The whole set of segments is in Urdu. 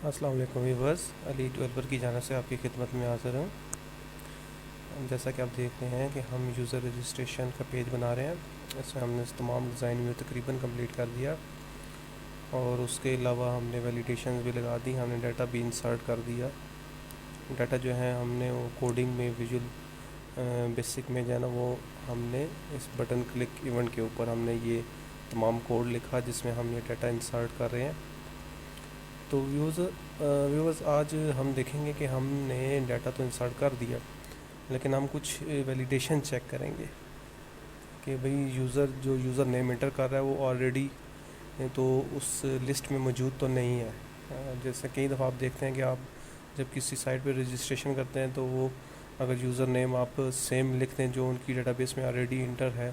السلام علیکم ویورز، علی ڈیولپر کی جانب سے آپ کی خدمت میں حاضر ہوں۔ جیسا کہ آپ دیکھ رہے ہیں کہ ہم یوزر رجسٹریشن کا پیج بنا رہے ہیں۔ اس میں ہم نے تمام ڈیزائن میں تقریباً کمپلیٹ کر دیا، اور اس کے علاوہ ہم نے ویلیڈیشنز بھی لگا دی، ہم نے ڈیٹا بھی انسرٹ کر دیا۔ ڈیٹا جو ہے ہم نے وہ کوڈنگ میں ویژول بیسک میں جو ہے نا وہ ہم نے اس بٹن کلک ایونٹ کے اوپر ہم نے یہ تمام کوڈ لکھا جس میں ہم یہ ڈیٹا انسرٹ کر رہے ہیں۔ تو ویورز آج ہم دیکھیں گے کہ ہم نے ڈیٹا تو انسرٹ کر دیا، لیکن ہم کچھ ویلیڈیشن چیک کریں گے کہ بھئی جو یوزر نیم انٹر کر رہا ہے وہ آلریڈی تو اس لسٹ میں موجود تو نہیں ہے۔ جیسے کئی دفعہ آپ دیکھتے ہیں کہ آپ جب کسی سائٹ پہ رجسٹریشن کرتے ہیں تو وہ اگر یوزر نیم آپ سیم لکھ دیں جو ان کی ڈیٹا بیس میں آلریڈی انٹر ہے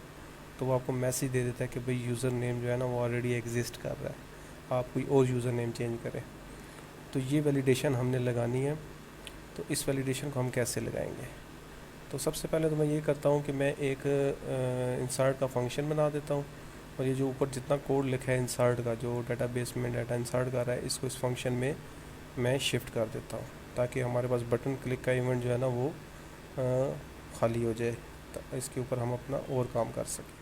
تو وہ آپ کو میسیج دے دیتا ہے کہ بھئی یوزر نیم جو ہے نا وہ آلریڈی ایگزسٹ کر رہا ہے، آپ کوئی اور یوزر نیم چینج کریں۔ تو یہ ویلیڈیشن ہم نے لگانی ہے۔ تو اس ویلیڈیشن کو ہم کیسے لگائیں گے؟ تو سب سے پہلے تو میں یہ کرتا ہوں کہ میں ایک انسرٹ کا فنکشن بنا دیتا ہوں، اور یہ جو اوپر جتنا کوڈ لکھا ہے انسرٹ کا، جو ڈیٹا بیس میں ڈیٹا انسرٹ کر رہا ہے، اس کو اس فنکشن میں شفٹ کر دیتا ہوں تاکہ ہمارے پاس بٹن کلک کا ایونٹ جو ہے نا وہ خالی ہو جائے، اس کے اوپر ہم اپنا اور کام کر سکیں۔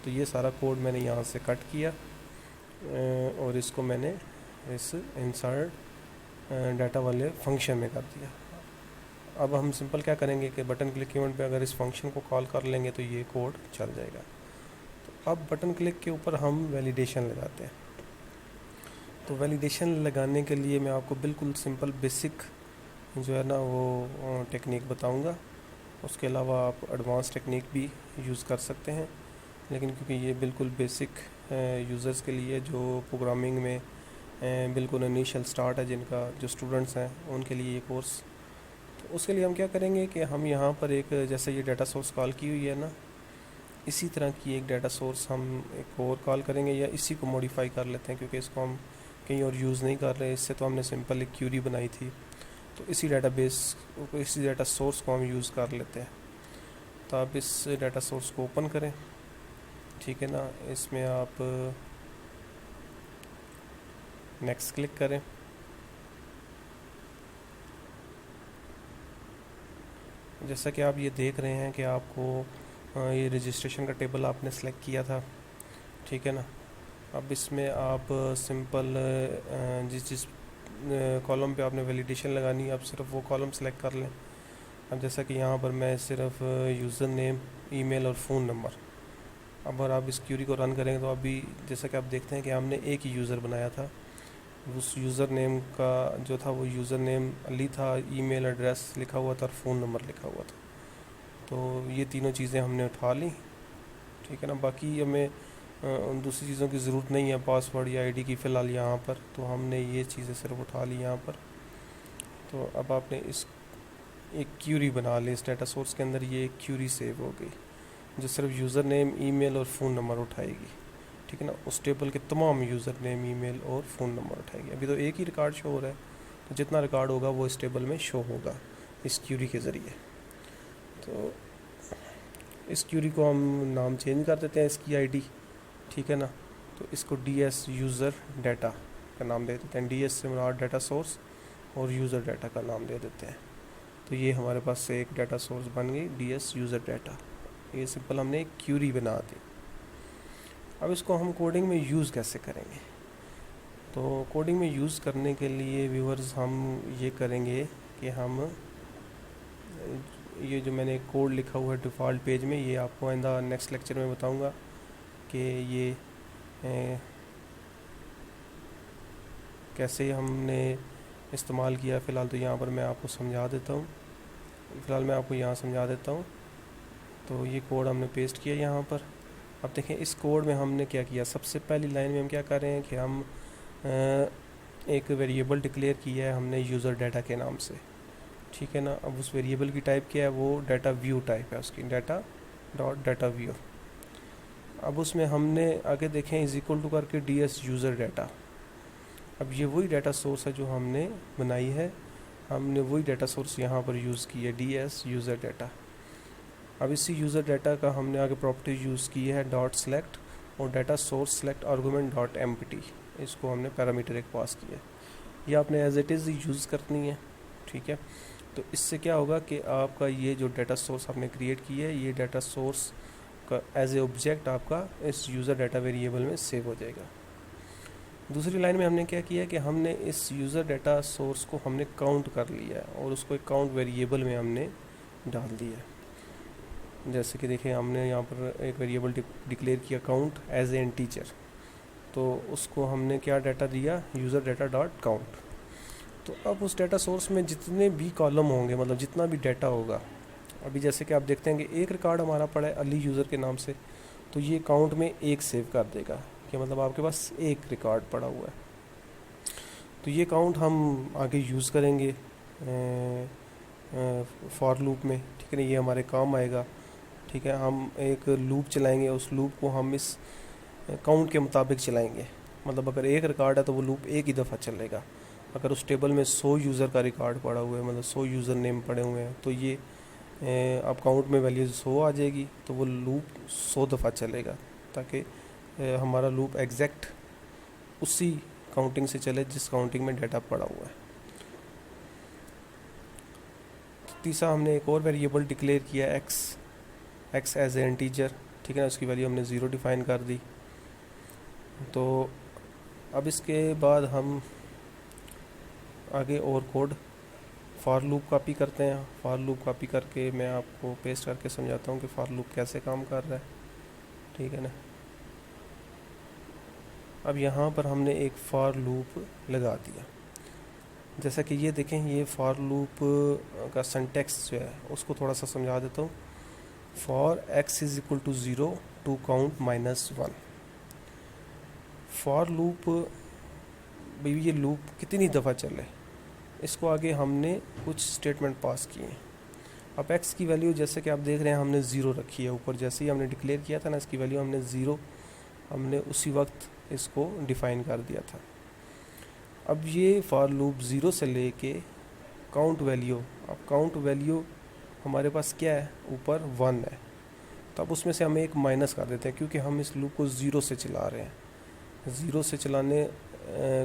تو یہ سارا کوڈ میں نے یہاں سے کٹ کیا، اور اس کو میں نے اس انسرٹ ڈیٹا والے فنکشن میں کر دیا۔ اب ہم سمپل کیا کریں گے کہ بٹن کلک ایونٹ پہ اگر اس فنکشن کو کال کر لیں گے تو یہ کوڈ چل جائے گا۔ تو اب بٹن کلک کے اوپر ہم ویلیڈیشن لگاتے ہیں۔ تو ویلیڈیشن لگانے کے لیے میں آپ کو بالکل سمپل بیسک جو ہے نا وہ ٹیکنیک بتاؤں گا، اس کے علاوہ آپ ایڈوانس ٹیکنیک بھی یوز کر سکتے ہیں، لیکن کیونکہ یہ بالکل بیسک یوزرز کے لیے جو پروگرامنگ میں بالکل انیشل سٹارٹ ہے، جن کا جو اسٹوڈنٹس ہیں ان کے لیے یہ کورس۔ تو اس کے لیے ہم کیا کریں گے کہ ہم یہاں پر ایک جیسے یہ ڈیٹا سورس کال کی ہوئی ہے نا، اسی طرح کی ایک ڈیٹا سورس ہم ایک اور کال کریں گے، یا اسی کو موڈیفائی کر لیتے ہیں کیونکہ اس کو ہم کہیں اور یوز نہیں کر رہے۔ اس سے تو ہم نے سمپل ایک کیوری بنائی تھی، تو اسی ڈیٹا بیس کو، اسی ڈیٹا سورس کو ہم یوز کر لیتے ہیں۔ تو آپ اس ڈیٹا سورس کو اوپن کریں، ٹھیک ہے نا، اس میں آپ نیکسٹ کلک کریں۔ جیسا کہ آپ یہ دیکھ رہے ہیں کہ آپ کو یہ رجسٹریشن کا ٹیبل آپ نے سلیکٹ کیا تھا، ٹھیک ہے نا۔ اب اس میں آپ سمپل جس کالم پہ آپ نے ویلیڈیشن لگانی ہے آپ صرف وہ کالم سلیکٹ کر لیں۔ اب جیسا کہ یہاں پر میں صرف یوزر نیم، ای میل اور فون نمبر، اب اگر آپ اس کیوری کو رن کریں گے تو ابھی جیسا کہ آپ دیکھتے ہیں کہ ہم نے ایک ہی یوزر بنایا تھا، اس یوزر نیم کا جو تھا وہ یوزر نیم علی تھا، ای میل ایڈریس لکھا ہوا تھا اور فون نمبر لکھا ہوا تھا۔ تو یہ تینوں چیزیں ہم نے اٹھا لیں، ٹھیک ہے نا۔ باقی ہمیں دوسری چیزوں کی ضرورت نہیں ہے، پاسورڈ یا آئی ڈی کی فی الحال یہاں پر، تو ہم نے یہ چیزیں صرف اٹھا لی یہاں پر۔ تو اب آپ نے اس ایک کیوری بنا لی، اس ڈیٹا سورس کے اندر یہ ایک کیوری سیو ہو گئی جو صرف یوزر نیم، ای میل اور فون نمبر اٹھائے گی، ٹھیک ہے نا۔ اس ٹیبل کے تمام یوزر نیم، ای میل اور فون نمبر اٹھائے گی۔ ابھی تو ایک ہی ریکارڈ شو ہو رہا ہے، تو جتنا ریکارڈ ہوگا وہ اس ٹیبل میں شو ہوگا اس کیوری کے ذریعے۔ تو اس کیوری کو ہم نام چینج کر دیتے ہیں، اس کی آئی ڈی، ٹھیک ہے نا۔ تو اس کو ڈی ایس یوزر ڈیٹا کا نام دے دیتے ہیں، ڈی ایس سے مراد ڈیٹا سورس اور یوزر ڈیٹا کا نام دے دیتے ہیں۔ تو یہ ہمارے پاس سے ایک ڈیٹا سورس بن گئی، ڈی ایس یوزر ڈیٹا۔ یہ سمپل ہم نے ایک کیوری بنا دی۔ اب اس کو ہم کوڈنگ میں یوز کیسے کریں گے؟ تو کوڈنگ میں یوز کرنے کے لیے ویورز ہم یہ کریں گے کہ ہم یہ جو میں نے کوڈ لکھا ہوا ہے ڈیفالٹ پیج میں، یہ آپ کو آئندہ نیکسٹ لیکچر میں بتاؤں گا کہ یہ کیسے ہم نے استعمال کیا۔ فی الحال تو یہاں پر میں آپ کو سمجھا دیتا ہوں، تو یہ کوڈ ہم نے پیسٹ کیا یہاں پر۔ اب دیکھیں اس کوڈ میں ہم نے کیا کیا، سب سے پہلی لائن میں ہم کیا کر رہے ہیں کہ ہم ایک ویریبل ڈکلیئر کیا ہے ہم نے یوزر ڈیٹا کے نام سے، ٹھیک ہے نا۔ اب اس ویریبل کی ٹائپ کیا ہے، وہ ڈیٹا ویو ٹائپ ہے، اس کی ڈیٹا ڈاٹ ڈیٹا ویو۔ اب اس میں ہم نے آگے دیکھیں از اکول ٹو کر کے ڈی ایس یوزر ڈیٹا۔ اب یہ وہی ڈیٹا سورس ہے جو ہم نے بنائی ہے، ہم نے وہی ڈیٹا سورس یہاں پر یوز کی ہے، ڈی ایس یوزر ڈیٹا۔ اب اسی یوزر ڈیٹا کا ہم نے آگے پراپرٹی یوز کی ہے ڈاٹ سلیکٹ اور data source select argument dot empty, اس کو ہم نے پیرامیٹر ایک پاس کیا ہے۔ یہ آپ نے ایز اٹ از یوز کرنی ہے. ٹھیک ہے, تو اس سے کیا ہوگا کہ آپ کا یہ جو ڈیٹا سورس آپ نے کریٹ کی ہے, یہ ڈیٹا سورس کا ایز اے آبجیکٹ آپ کا اس یوزر ڈیٹا ویریبل میں سیو ہو جائے گا. دوسری لائن میں ہم نے کیا کیا ہے کہ ہم نے اس یوزر ڈیٹا سورس کو ہم نے کاؤنٹ کر لیا ہے اور اس کو ایک کاؤنٹ ویریبل میں ہم نے ڈال دیا ہے. جیسے کہ دیکھیں ہم نے یہاں پر ایک ویریبل ڈکلیئر کیا کاؤنٹ ایز اے انٹیجر, تو اس کو ہم نے کیا ڈیٹا دیا, یوزر ڈیٹا ڈاٹ کاؤنٹ. تو اب اس ڈیٹا سورس میں جتنے بھی کالم ہوں گے, مطلب جتنا بھی ڈیٹا ہوگا, ابھی جیسے کہ آپ دیکھتے ہیں کہ ایک ریکارڈ ہمارا پڑا ہے علی یوزر کے نام سے, تو یہ کاؤنٹ میں ایک سیو کر دے گا کہ مطلب آپ کے پاس ایک ریکارڈ پڑا ہوا ہے. تو یہ کاؤنٹ ہم آگے یوز کریں گے فار لوپ میں. ٹھیک ہے نا, یہ ہمارے کام آئے گا. ٹھیک ہے, ہم ایک لوپ چلائیں گے, اس لوپ کو ہم اس کاؤنٹ کے مطابق چلائیں گے. مطلب اگر ایک ریکارڈ ہے تو وہ لوپ ایک ہی دفعہ چلے گا. اگر اس ٹیبل میں 100 یوزر کا ریکارڈ پڑا ہوا ہے, مطلب 100 یوزر نیم پڑے ہوئے ہیں, تو یہ اب کاؤنٹ میں ویلیو 100 آ جائے گی, تو وہ لوپ 100 دفعہ چلے گا تاکہ ہمارا لوپ ایگزیکٹ اسی کاؤنٹنگ سے چلے جس کاؤنٹنگ میں ڈیٹا پڑا ہوا ہے. تیسرا ہم نے ایک اور ویریبل ڈکلیئر کیا ایکس ایز اے انٹیجر. ٹھیک ہے نا, اس کی ویلیو ہم نے 0 ڈیفائن کر دی. تو اب اس کے بعد ہم آگے اور کوڈ فار لوپ کاپی کرتے ہیں. فار لوپ کاپی کر کے میں آپ کو پیسٹ کر کے سمجھاتا ہوں کہ فار لوپ کیسے کام کر رہا ہے. ٹھیک ہے نا, اب یہاں پر ہم نے ایک فار لوپ لگا دیا. جیسا کہ یہ دیکھیں, یہ فار لوپ کا سنٹیکس جو ہے اس کو تھوڑا سا سمجھا دیتا ہوں. For x is equal to 0 to count -1. For loop بھئی یہ لوپ کتنی دفعہ چلے, اس کو آگے ہم نے کچھ اسٹیٹمنٹ پاس کیے ہیں. اب ایکس کی ویلیو جیسے کہ آپ دیکھ رہے ہیں ہم نے 0 رکھی ہے اوپر, جیسے ہی ہم نے ڈکلیئر کیا تھا نا, اس کی ویلیو ہم نے 0 ہم نے اسی وقت اس کو ڈیفائن کر دیا تھا. اب یہ فار لوپ 0 سے لے کے کاؤنٹ ویلیو, اب کاؤنٹ ویلیو ہمارے پاس کیا ہے, اوپر 1 ہے. تو اب اس میں سے ہم ایک مائنس کر دیتے ہیں کیونکہ ہم اس لوپ کو 0 سے چلا رہے ہیں. 0 سے چلانے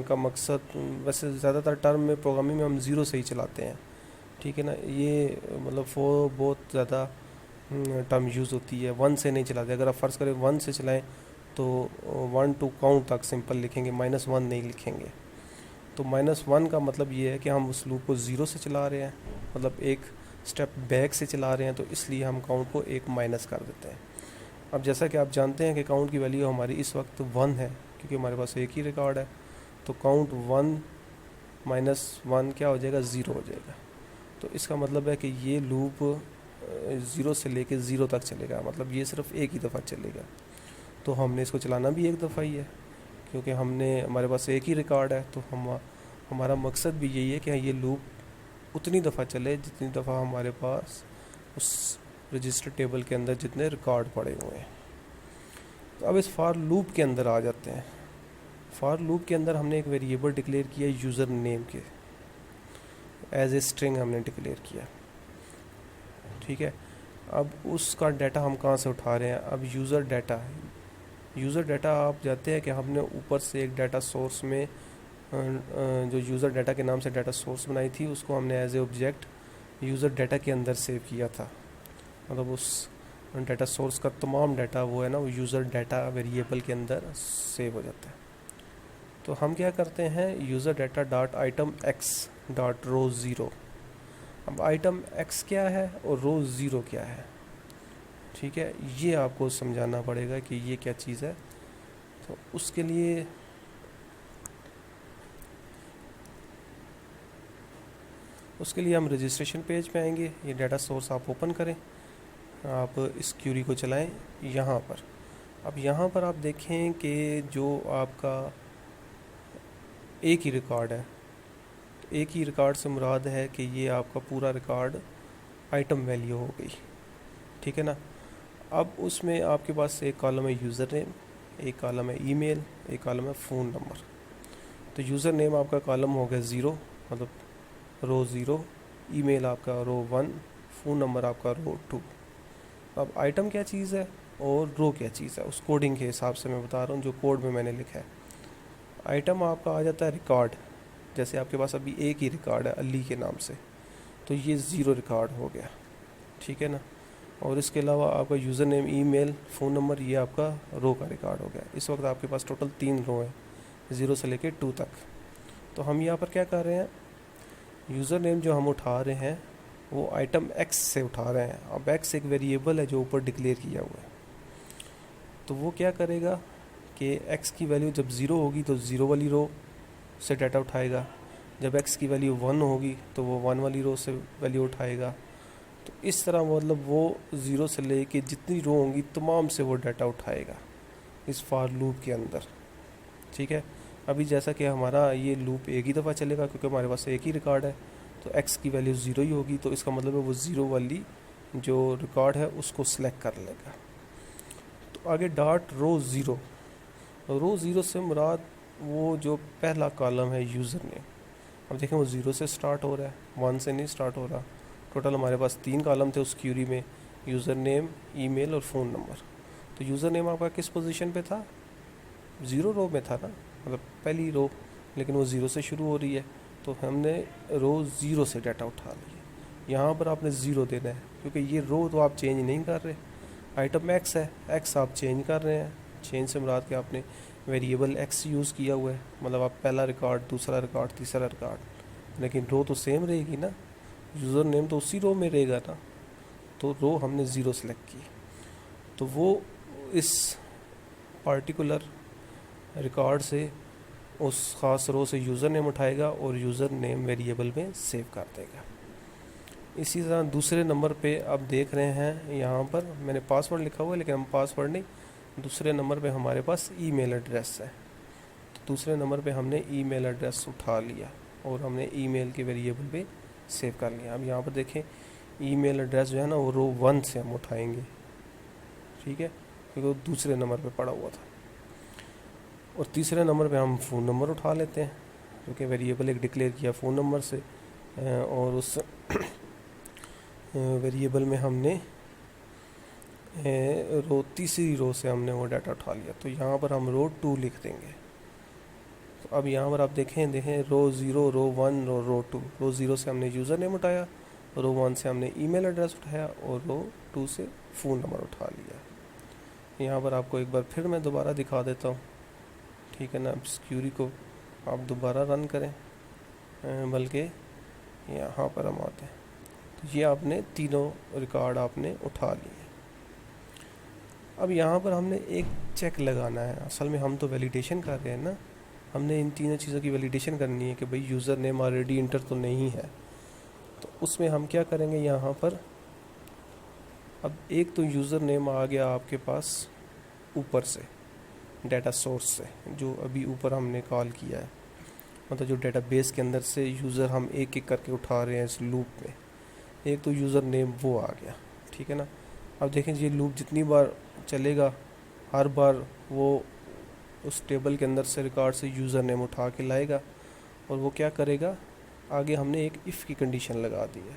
کا مقصد, ویسے زیادہ تر ٹرم میں پروگرامنگ میں ہم 0 سے ہی چلاتے ہیں. ٹھیک ہے نا, یہ مطلب بہت زیادہ ٹرم یوز ہوتی ہے, 1 سے نہیں چلاتے. اگر آپ فرض کریں 1 سے چلائیں تو 1 ٹو کاؤنٹ تک سمپل لکھیں گے, -1 نہیں لکھیں گے. تو -1 کا مطلب یہ ہے کہ ہم اس لوپ کو 0 سے چلا رہے ہیں, مطلب ایک سٹیپ بیک سے چلا رہے ہیں, تو اس لیے ہم کاؤنٹ کو ایک مائنس کر دیتے ہیں. اب جیسا کہ آپ جانتے ہیں کہ کاؤنٹ کی ویلیو ہماری اس وقت 1 ہے کیونکہ ہمارے پاس ایک ہی ریکارڈ ہے, تو کاؤنٹ 1 -1 کیا ہو جائے گا, 0 ہو جائے گا. تو اس کا مطلب ہے کہ یہ لوپ 0 سے لے کے 0 تک چلے گا, مطلب یہ صرف ایک ہی دفعہ چلے گا. تو ہم نے اس کو چلانا بھی ایک دفعہ ہی ہے کیونکہ ہمارے پاس ایک ہی ریکارڈ ہے. تو ہمارا مقصد بھی یہی ہے کہ یہ لوپ اتنی دفعہ چلے جتنی دفعہ ہمارے پاس اس رجسٹر ٹیبل کے اندر جتنے ریکارڈ پڑے ہوئے ہیں. تو اب اس فار لوپ کے اندر آ جاتے ہیں. فار لوپ کے اندر ہم نے ایک ویریبل ڈکلیئر کیا یوزر نیم کے, ایز اے اسٹرنگ ہم نے ڈکلیئر کیا. ٹھیک ہے, اب اس کا ڈیٹا ہم کہاں سے اٹھا رہے ہیں, اب یوزر ڈیٹا آپ جاتے ہیں کہ ہم نے اوپر سے ایک ڈیٹا سورس میں جو یوزر ڈیٹا کے نام سے ڈیٹا سورس بنائی تھی, اس کو ہم نے as a object user data کے اندر سیو کیا تھا. مطلب اس ڈیٹا سورس کا تمام ڈیٹا وہ ہے نا, وہ یوزر ڈیٹا ویریبل کے اندر سیو ہو جاتا ہے. تو ہم کیا کرتے ہیں, user data dot item X dot row 0. اب آئٹم ایکس کیا ہے اور رو 0 کیا ہے. ٹھیک ہے, یہ آپ کو سمجھانا پڑے گا کہ یہ کیا چیز ہے. تو اس کے لیے ہم رجسٹریشن پیج پہ آئیں گے. یہ ڈیٹا سورس آپ اوپن کریں, آپ اس کیوری کو چلائیں یہاں پر. اب یہاں پر آپ دیکھیں کہ جو آپ کا ایک ہی ریکارڈ ہے, ایک ہی ریکارڈ سے مراد ہے کہ یہ آپ کا پورا ریکارڈ آئٹم ویلیو ہو گئی. ٹھیک ہے نا. اب اس میں آپ کے پاس ایک کالم ہے یوزر نیم, ایک کالم ہے ای میل, ایک کالم ہے فون نمبر. تو یوزر نیم آپ کا کالم ہو گیا 0, مطلب رو 0, ای میل آپ کا رو 1, فون نمبر آپ کا رو 2. اب آئٹم کیا چیز ہے اور رو کیا چیز ہے, اس کوڈنگ کے حساب سے میں بتا رہا ہوں جو کوڈ میں نے لکھا ہے. آئٹم آپ کا آ جاتا ہے ریکارڈ, جیسے آپ کے پاس ابھی ایک ہی ریکارڈ ہے علی کے نام سے، تو یہ 0 ریکارڈ ہو گیا، ٹھیک ہے نا. اور اس کے علاوہ آپ کا یوزر نیم، ای میل، فون نمبر، یہ آپ کا رو کا ریکارڈ ہو گیا. اس وقت آپ کے پاس ٹوٹل 3 رو ہیں، 0 سے لے کے 2 تک. تو ہم یہاں پر کیا کر رہے ہیں، یوزر نیم جو ہم اٹھا رہے ہیں وہ آئٹم ایکس سے اٹھا رہے ہیں. اب ایکس ایک ویریبل ہے جو اوپر ڈکلیئر کیا ہوا ہے. تو وہ کیا کرے گا کہ ایکس کی ویلیو جب 0 ہوگی تو 0 والی رو سے ڈیٹا اٹھائے گا، جب ایکس کی ویلیو 1 ہوگی تو وہ 1 والی رو سے ویلیو اٹھائے گا. تو اس طرح مطلب وہ 0 سے لے کے جتنی رو ہوں گی تمام سے وہ ڈیٹا اٹھائے گا اس فار لوپ کے اندر، ٹھیک ہے. ابھی جیسا کہ ہمارا یہ لوپ ایک ہی دفعہ چلے گا کیونکہ ہمارے پاس ایک ہی ریکارڈ ہے، تو ایکس کی ویلیو 0 ہی ہوگی، تو اس کا مطلب ہے وہ 0 والی جو ریکارڈ ہے اس کو سلیکٹ کر لے گا. تو آگے ڈاٹ رو 0، رو 0 سے مراد وہ جو پہلا کالم ہے یوزر نیم. اب دیکھیں وہ 0 سے سٹارٹ ہو رہا ہے، 1 سے نہیں سٹارٹ ہو رہا. ٹوٹل ہمارے پاس 3 کالم تھے اس کیوری میں، یوزر نیم، ای میل اور فون نمبر. تو یوزر نیم آپ کا کس پوزیشن پہ تھا، 0 رو میں تھا نا، مطلب پہلی رو، لیکن وہ 0 سے شروع ہو رہی ہے تو ہم نے رو 0 سے ڈیٹا اٹھا لیا. یہاں پر آپ نے 0 دینا ہے کیونکہ یہ رو تو آپ چینج نہیں کر رہے. آئٹم ایکس ہے، ایکس آپ چینج کر رہے ہیں. چینج سے مراد کہ آپ نے ویریبل ایکس یوز کیا ہوا ہے، مطلب آپ پہلا ریکارڈ، دوسرا ریکارڈ، تیسرا ریکارڈ، لیکن رو تو سیم رہے گی نا، یوزر نیم تو اسی رو میں رہے گا نا. تو رو ہم نے 0 سلیکٹ کی، تو وہ اس پارٹیکولر ریکارڈ سے اس خاص رو سے یوزر نیم اٹھائے گا اور یوزر نیم ویریبل میں سیو کر دے گا. اسی طرح دوسرے نمبر پہ آپ دیکھ رہے ہیں، یہاں پر میں نے پاسورڈ لکھا ہوا ہے لیکن ہم پاسورڈ نہیں، دوسرے نمبر پہ ہمارے پاس ای میل ایڈریس ہے. تو دوسرے نمبر پہ ہم نے ای میل ایڈریس اٹھا لیا اور ہم نے ای میل کے ویریبل پہ سیو کر لیا. اب یہاں پر دیکھیں ای میل ایڈریس جو ہے نا وہ رو 1 سے ہم اٹھائیں گے، ٹھیک ہے، کیونکہ وہ دوسرے نمبر پہ پڑا ہوا تھا. اور تیسرے نمبر پہ ہم فون نمبر اٹھا لیتے ہیں کیونکہ ویریبل ایک ڈکلیئر کیا فون نمبر سے، اور اس ویریبل میں ہم نے تیسری رو سے ہم نے وہ ڈیٹا اٹھا لیا. تو یہاں پر ہم رو 2 لکھ دیں گے. تو اب یہاں پر آپ دیکھیں رو 0، رو 1 اور رو 2. رو 0 سے ہم نے یوزر نیم اٹھایا، رو 1 سے ہم نے ای میل ایڈریس اٹھایا اور رو 2 سے فون نمبر اٹھا لیا. یہاں پر آپ کو ایک بار پھر میں دوبارہ دکھا دیتا ہوں، ٹھیک ہے نا. اس کیوری کو آپ دوبارہ رن کریں، بلکہ یہاں پر ہم آتے ہیں. تو یہ آپ نے تینوں ریکارڈ آپ نے اٹھا لیے. اب یہاں پر ہم نے ایک چیک لگانا ہے. اصل میں ہم تو ویلیڈیشن کر رہے ہیں نا، ہم نے ان تینوں چیزوں کی ویلیڈیشن کرنی ہے کہ بھئی یوزر نیم آلریڈی انٹر تو نہیں ہے. تو اس میں ہم کیا کریں گے، یہاں پر اب ایک تو یوزر نیم آ گیا آپ کے پاس اوپر سے، ڈیٹا سورس سے، جو ابھی اوپر ہم نے کال کیا ہے، مطلب جو ڈیٹا بیس کے اندر سے یوزر ہم ایک ایک کر کے اٹھا رہے ہیں اس لوپ میں. ایک تو یوزر نیم وہ آ گیا، ٹھیک ہے نا. اب دیکھیں یہ لوپ جتنی بار چلے گا ہر بار وہ اس ٹیبل کے اندر سے ریکارڈ سے یوزر نیم اٹھا کے لائے گا. اور وہ کیا کرے گا، آگے ہم نے ایک ایف کی کنڈیشن لگا دی ہے،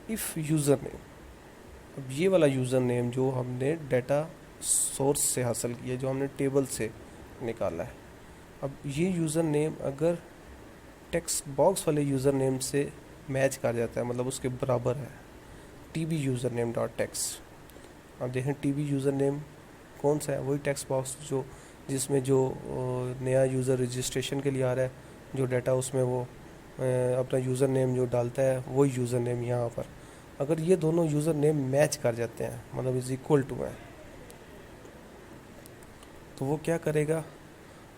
ایف یوزر نیم. اب یہ والا یوزر نیم جو ہم نے ڈیٹا سورس سے حاصل کیا، جو ہم نے ٹیبل سے نکالا ہے، اب یہ یوزر نیم اگر ٹیکسٹ باکس والے یوزر نیم سے میچ کر جاتا ہے، مطلب اس کے برابر ہے، T B user name dot text. اب دیکھیں ٹی بی یوزر نیم کون سا ہے، وہی ٹیکسٹ باکس جو جس میں جو نیا یوزر رجسٹریشن کے لیے آ رہا ہے، جو ڈیٹا اس میں وہ اپنا یوزر نیم جو ڈالتا ہے وہی یوزر نیم. یہاں پر اگر یہ دونوں یوزر نیم میچ کر جاتے ہیں، مطلب از ایکول ٹو ہے، تو وہ کیا کرے گا،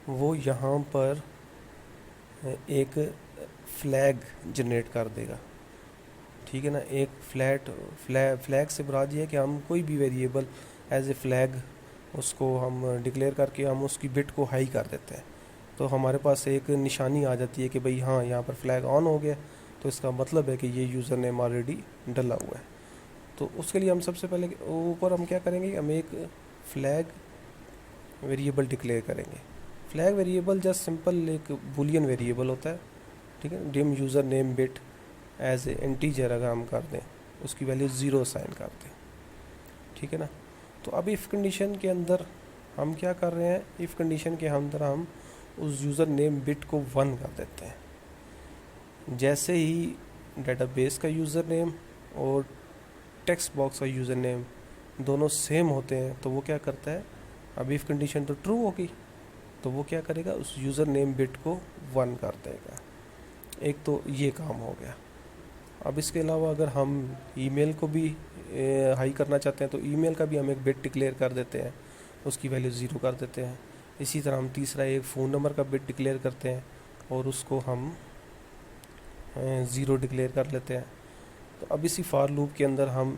وہ یہاں پر ایک فلیگ جنریٹ کر دے گا، ٹھیک ہے نا. ایک فلیگ سے مراد یہ ہے کہ ہم کوئی بھی ویریبل ایز اے فلیگ اس کو ہم ڈکلیئر کر کے ہم اس کی بٹ کو ہائی کر دیتے ہیں، تو ہمارے پاس ایک نشانی آ جاتی ہے کہ بھئی ہاں یہاں پر فلیگ آن ہو گیا، تو اس کا مطلب ہے کہ یہ یوزر نیم آلریڈی ڈلا ہوا ہے. تو اس کے لیے ہم سب سے پہلے اوپر ہم کیا کریں گے، ہم ایک فلیگ ویریبل ڈکلیئر کریں گے. فلیگ ویریبل جسٹ سمپل ایک بولین ویریبل ہوتا ہے، ٹھیک ہے. Dim user name but as a integer اگر ہم کر دیں، اس کی ویلیو 0 اسائن کر دیں، ٹھیک ہے نا. تو اب ایف کنڈیشن کے اندر ہم کیا کر رہے ہیں، ایف کنڈیشن کے اندر ہم اس یوزر نیم بٹ کو 1 کر دیتے ہیں. جیسے ہی ڈیٹا بیس کا یوزر نیم اور ٹیکسٹ باکس کا یوزر نیم دونوں سیم ہوتے ہیں تو وہ کیا کرتا ہے، اب ایف کنڈیشن تو ٹرو ہوگی تو وہ کیا کرے گا، اس یوزر نیم بٹ کو 1 کر دے گا. ایک تو یہ کام ہو گیا. اب اس کے علاوہ اگر ہم ای میل کو بھی ہائی کرنا چاہتے ہیں تو ای میل کا بھی ہم ایک بٹ ڈکلیئر کر دیتے ہیں، اس کی ویلیو 0 کر دیتے ہیں. اسی طرح ہم تیسرا ایک فون نمبر کا بٹ ڈکلیئر کرتے ہیں اور اس کو ہم 0 ڈکلیئر کر لیتے ہیں. تو اب اسی فار لوپ کے اندر ہم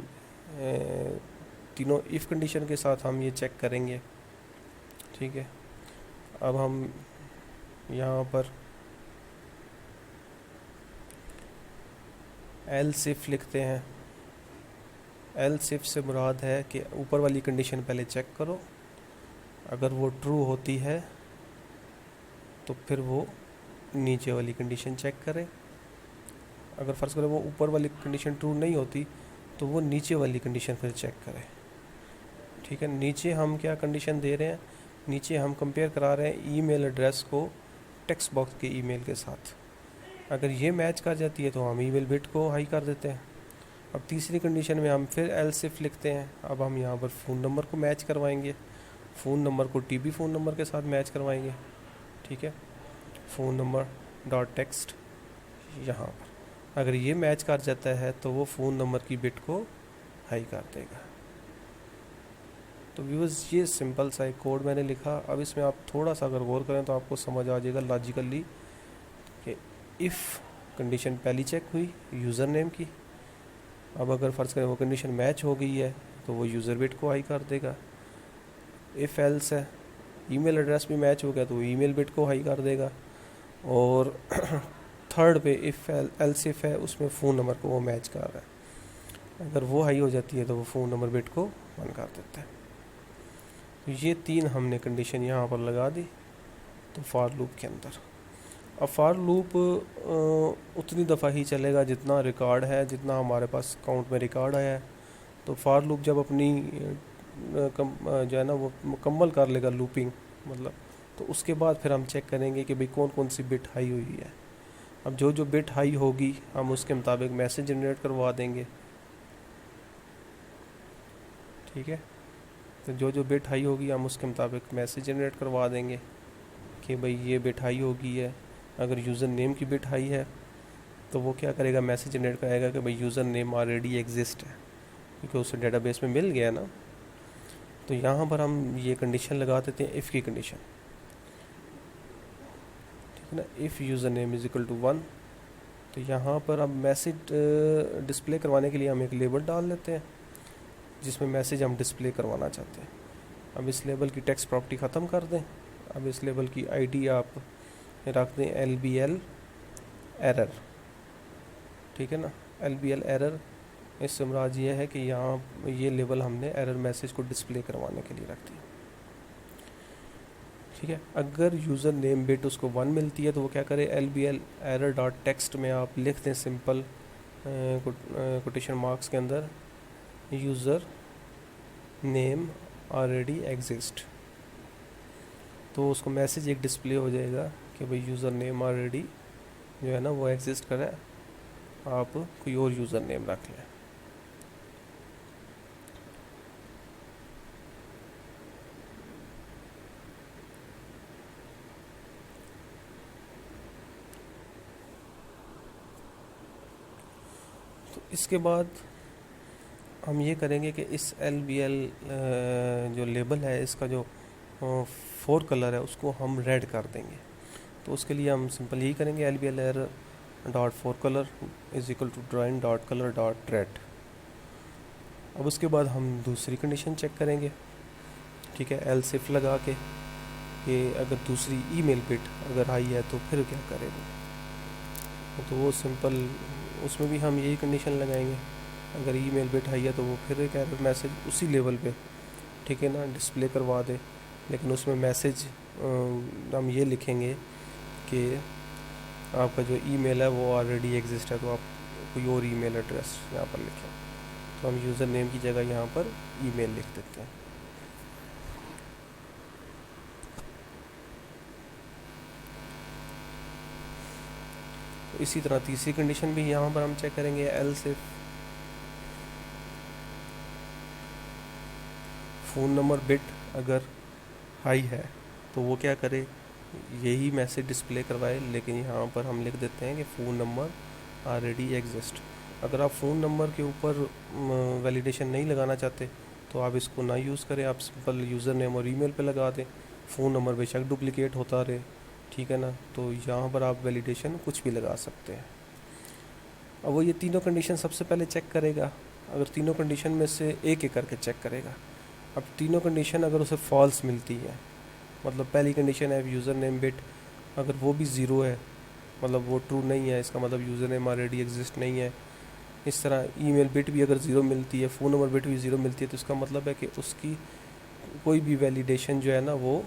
تینوں ایف کنڈیشن کے ساتھ ہم یہ چیک کریں گے. ٹھیک ہے، اب ہم یہاں پر ایلس اف لکھتے ہیں. ایلس اف سے مراد ہے کہ اوپر والی کنڈیشن پہلے چیک کرو، اگر وہ ٹرو ہوتی ہے تو پھر وہ نیچے والی کنڈیشن چیک کرے. اگر فرض کرے وہ اوپر والی کنڈیشن ٹرو نہیں ہوتی تو وہ نیچے والی کنڈیشن پھر چیک کرے. ٹھیک ہے، نیچے ہم کیا کنڈیشن دے رہے ہیں، نیچے ہم کمپیئر کرا رہے ہیں ای میل ایڈریس کو ٹیکسٹ باکس کے ای میل کے ساتھ. اگر یہ میچ کر جاتی ہے تو ہم ای میل بٹ کو ہائی کر دیتے ہیں. اب تیسری کنڈیشن میں ہم پھر ایلس اف لکھتے ہیں. اب ہم یہاں پر فون نمبر کو میچ کروائیں گے، فون نمبر کو ٹی بی فون نمبر کے ساتھ میچ کروائیں گے. ٹھیک ہے، فون نمبر ڈاٹ ٹیکسٹ یہاں پر اگر یہ میچ کر جاتا ہے تو وہ فون نمبر کی بٹ کو ہائی کر دے گا. تو ویورز یہ سمپل سا ایک کوڈ میں نے لکھا. اب اس میں آپ تھوڑا سا اگر غور کریں تو آپ کو سمجھ آ جائے گا لاجیکلی کہ ایف کنڈیشن پہلی چیک ہوئی یوزر نیم کی. اب اگر فرض کریں وہ کنڈیشن میچ ہو گئی ہے تو وہ یوزر بٹ کو ہائی کر دے گا. ایف ایلس ہے، ای میل ایڈریس بھی میچ ہو گیا تو وہ ای میل بٹ کو ہائی کر دے گا. اور تھرڈ پہ ایف ایلس ایف ہے، اس میں فون نمبر کو وہ میچ کر رہا ہے، اگر وہ ہائی ہو جاتی ہے تو وہ فون نمبر بٹ کو 1 کر دیتا ہے. یہ 3 ہم نے کنڈیشن یہاں پر لگا دی تو فار لوپ کے اندر. اب فار لوپ اتنی دفعہ ہی چلے گا جتنا ریکارڈ ہے، جتنا ہمارے پاس کاؤنٹ میں ریکارڈ آیا ہے. تو فار لوپ جب اپنی جو ہے نا وہ مکمل کر لے گا لوپنگ مطلب، تو اس کے بعد پھر ہم چیک کریں گے کہ بھئی کون کون سی بٹ ہائی ہوئی ہے. اب جو بٹ ہائی ہوگی ہم اس کے مطابق میسج جنریٹ کروا دیں گے. ٹھیک ہے، تو جو بٹ ہائی ہوگی ہم اس کے مطابق میسج جنریٹ کروا دیں گے کہ بھئی یہ بٹ ہائی ہوگی ہے. اگر یوزر نیم کی بٹ ہائی ہے تو وہ کیا کرے گا، میسج جنریٹ کرے گا کہ بھئی یوزر نیم آلریڈی ایگزسٹ ہے کیونکہ اسے ڈیٹا بیس میں مل گیا نا. تو یہاں پر ہم یہ کنڈیشن لگا دیتے ہیں ایف کی کنڈیشن. ٹھیک ہے نا، if user name is equal to 1. تو یہاں پر اب میسج ڈسپلے کروانے کے لیے ہم ایک لیبل ڈال لیتے ہیں جس میں میسج ہم ڈسپلے کروانا چاہتے ہیں. اب اس لیبل کی ٹیکسٹ پراپرٹی ختم کر دیں. اب اس لیبل کی آئی ڈی آپ رکھ دیں ایل بی ایل ایرر. ٹھیک ہے نا، ایل بی ایل ایرر اس سے مراد یہ ہے کہ یہاں یہ لیبل ہم نے ایرر میسج کو ڈسپلے کروانے کے لیے رکھ دیا. ٹھیک ہے، اگر یوزر نیم بٹ اس کو 1 ملتی ہے تو وہ کیا کرے، L B L error dot text میں آپ لکھ دیں سمپل کوٹیشن مارکس کے اندر یوزر نیم آلریڈی ایگزسٹ. تو اس کو میسج ایک ڈسپلے ہو جائے گا کہ بھئی یوزر نیم آلریڈی جو ہے نا وہ ایگزسٹ کرے، آپ کوئی اور یوزر نیم رکھ لیں. تو اس کے بعد ہم یہ کریں گے کہ اس ایل بی ایل جو لیبل ہے اس کا جو 4 کلر ہے اس کو ہم ریڈ کر دیں گے. تو اس کے لیے ہم سمپل یہی کریں گے، L B L error dot 4 colour is equal to drawing dot colour dot red. اب اس کے بعد ہم دوسری کنڈیشن چیک کریں گے. ٹھیک ہے، ایل صف لگا کے کہ اگر دوسری ای میل بٹ اگر آئی ہے تو پھر کیا کرے گا. تو وہ سمپل اس میں بھی ہم یہی کنڈیشن لگائیں گے، اگر ای میل بٹ آئی ہے تو وہ پھر ایک ایرر میسج اسی لیول پہ ٹھیک ہے نا ڈسپلے کروا دے. لیکن اس میں میسج ہم یہ لکھیں گے کہ آپ کا جو ای میل ہے وہ آلریڈی ایگزسٹ ہے، تو آپ کوئی اور ای میل ایڈریس یہاں پر لکھیں. تو ہم یوزر نیم کی جگہ یہاں پر ای میل لکھ دیتے ہیں. اسی طرح تیسری کنڈیشن بھی یہاں پر ہم چیک کریں گے، else if phone number but اگر ہائی ہے تو وہ کیا کرے، یہی میسج ڈسپلے کروائے، لیکن یہاں پر ہم لکھ دیتے ہیں کہ فون نمبر آلریڈی ایگزسٹ۔ اگر آپ فون نمبر کے اوپر ویلیڈیشن نہیں لگانا چاہتے تو آپ اس کو نہ یوز کریں، آپ سمپل یوزر نیم اور ای میل پہ لگا دیں، فون نمبر بے شک ڈپلیکیٹ ہوتا رہے، ٹھیک ہے نا۔ تو یہاں پر آپ ویلیڈیشن کچھ بھی لگا سکتے ہیں۔ اب وہ یہ تینوں کنڈیشن سب سے پہلے چیک کرے گا، اگر تینوں کنڈیشن میں سے ایک ایک کر کے چیک کرے گا۔ اب تینوں کنڈیشن اگر اسے فالس ملتی ہے، مطلب پہلی کنڈیشن ہے یوزر نیم بٹ، اگر وہ بھی زیرو ہے مطلب وہ ٹرو نہیں ہے، اس کا مطلب یوزر نیم آلریڈی ایگزسٹ نہیں ہے۔ اس طرح ای میل بٹ بھی اگر زیرو ملتی ہے، فون نمبر بٹ بھی زیرو ملتی ہے، تو اس کا مطلب ہے کہ اس کی کوئی بھی ویلیڈیشن جو ہے نا وہ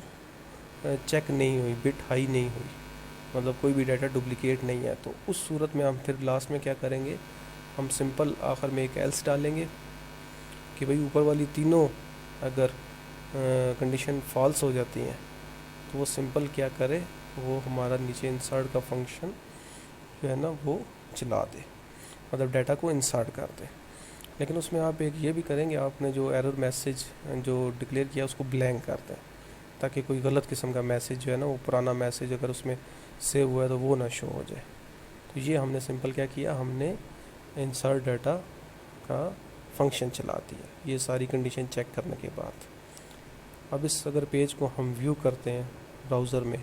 چیک نہیں ہوئی، بٹ ہائی نہیں ہوئی، مطلب کوئی بھی ڈیٹا ڈپلیکیٹ نہیں ہے۔ تو اس صورت میں ہم پھر لاسٹ میں کیا کریں گے، ہم سمپل آخر میں ایک ایلس ڈالیں گے کہ بھئی اوپر والی تینوں اگر کنڈیشن فالس ہو جاتی ہیں تو وہ سمپل کیا کرے، وہ ہمارا نیچے انسرٹ کا فنکشن جو ہے نا وہ چلا دے، مطلب ڈیٹا کو انسرٹ کر دے۔ لیکن اس میں آپ ایک یہ بھی کریں گے، آپ نے جو ایرر میسیج جو ڈکلیئر کیا اس کو بلینک کر دیں، تاکہ کوئی غلط قسم کا میسیج جو ہے نا وہ پرانا میسیج اگر اس میں سیو ہوا ہے تو وہ نہ شو ہو جائے۔ تو یہ ہم نے سمپل کیا کیا، ہم نے انسرٹ ڈیٹا کا فنکشن چلا دیا، یہ ساری کنڈیشن چیک کرنے کے بعد۔ اب اس اگر پیج کو ہم ویو کرتے ہیں براؤزر میں،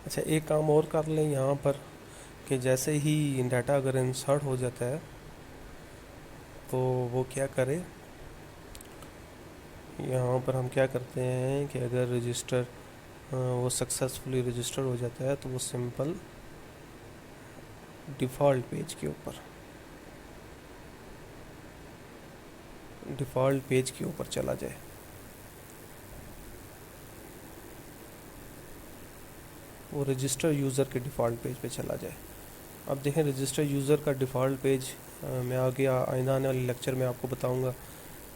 اچھا ایک کام اور کر لیں یہاں پر کہ جیسے ہی ڈیٹا اگر انسرٹ ہو جاتا ہے تو وہ کیا کرے، یہاں پر ہم کیا کرتے ہیں کہ اگر رجسٹر وہ سکسیزفلی رجسٹر ہو جاتا ہے تو وہ سمپل ڈیفالٹ پیج کے اوپر چلا جائے۔ وہ رجسٹر یوزر کے ڈیفالٹ پیج پہ چلا جائے۔ اب دیکھیں رجسٹر یوزر کا ڈیفالٹ پیج، میں آگے آئندہ آنے والے لیکچر میں آپ کو بتاؤں گا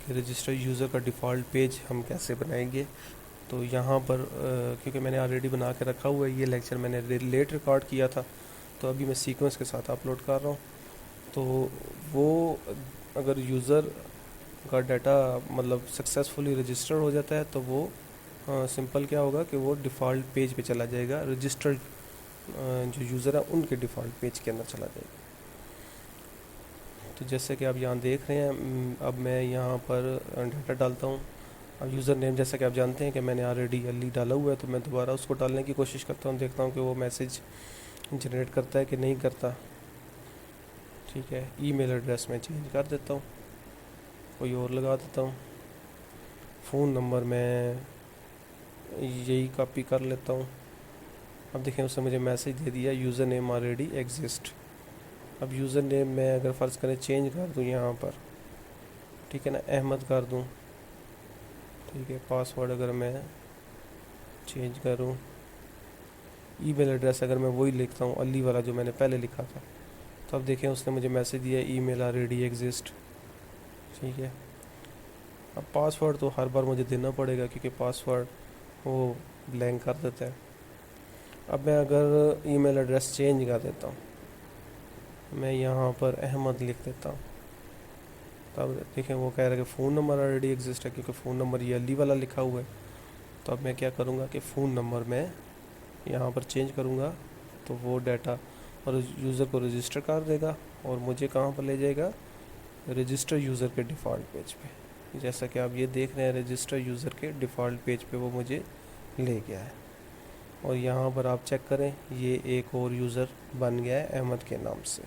کہ رجسٹر یوزر کا ڈیفالٹ پیج ہم کیسے بنائیں گے۔ تو یہاں پر کیونکہ میں نے آلریڈی بنا کے رکھا ہوا ہے، یہ لیکچر میں نے لیٹ ریکارڈ کیا تھا، تو ابھی میں سیکوینس کے ساتھ اپلوڈ کر رہا ہوں۔ تو وہ اگر یوزر کا ڈیٹا مطلب سکسیزفلی رجسٹر ہو جاتا ہے تو وہ سمپل کیا ہوگا کہ وہ ڈیفالٹ پیج پہ چلا جائے گا، رجسٹرڈ جو یوزر ہیں ان کے ڈیفالٹ پیج کے اندر چلا جائے گا۔ تو جیسے کہ آپ یہاں دیکھ رہے ہیں، اب میں یہاں پر ڈیٹا ڈالتا ہوں۔ اب یوزر نیم جیسا کہ آپ جانتے ہیں کہ میں نے آلریڈی علی ڈالا ہوا ہے، تو میں دوبارہ اس کو ڈالنے کی کوشش کرتا ہوں، دیکھتا ہوں کہ وہ میسیج جنریٹ کرتا ہے کہ نہیں کرتا۔ ٹھیک ہے، ای میل ایڈریس میں چینج کر دیتا ہوں، کوئی اور لگا دیتا ہوں، فون نمبر میں یہی کاپی کر لیتا ہوں۔ اب دیکھیں اس نے مجھے میسیج دے دیا یوزر نیم آلریڈی ایگزسٹ۔ اب یوزر نیم میں اگر فرض کریں چینج کر دوں یہاں پر، ٹھیک ہے نا، احمد کر دوں، ٹھیک ہے، پاسورڈ اگر میں چینج کروں، ای میل ایڈریس اگر میں وہی لکھتا ہوں علی والا جو میں نے پہلے لکھا تھا، تو اب دیکھیں اس نے مجھے میسیج دیا ای میل آلریڈی ایگزسٹ، ٹھیک ہے۔ اب پاسورڈ تو ہر بار مجھے دینا پڑے گا کیونکہ پاسورڈ وہ بلینک کر دیتا ہے۔ اب میں اگر ای میل ایڈریس چینج کر دیتا ہوں، میں یہاں پر احمد لکھ دیتا ہوں، تب دیکھیں وہ کہہ رہا ہے کہ فون نمبر آلریڈی ایگزسٹ ہے، کیونکہ فون نمبر یہ علی والا لکھا ہوا ہے۔ تو اب میں کیا کروں گا کہ فون نمبر میں یہاں پر چینج کروں گا تو وہ ڈیٹا اور یوزر کو رجسٹر کر دے گا اور مجھے کہاں پر لے جائے گا، رجسٹر یوزر کے ڈیفالٹ پیج پہ۔ جیسا کہ آپ یہ دیکھ رہے ہیں رجسٹر یوزر کے ڈیفالٹ پیج پہ وہ مجھے لے گیا ہے، اور یہاں پر آپ چیک کریں یہ ایک اور یوزر بن گیا ہے احمد کے نام سے۔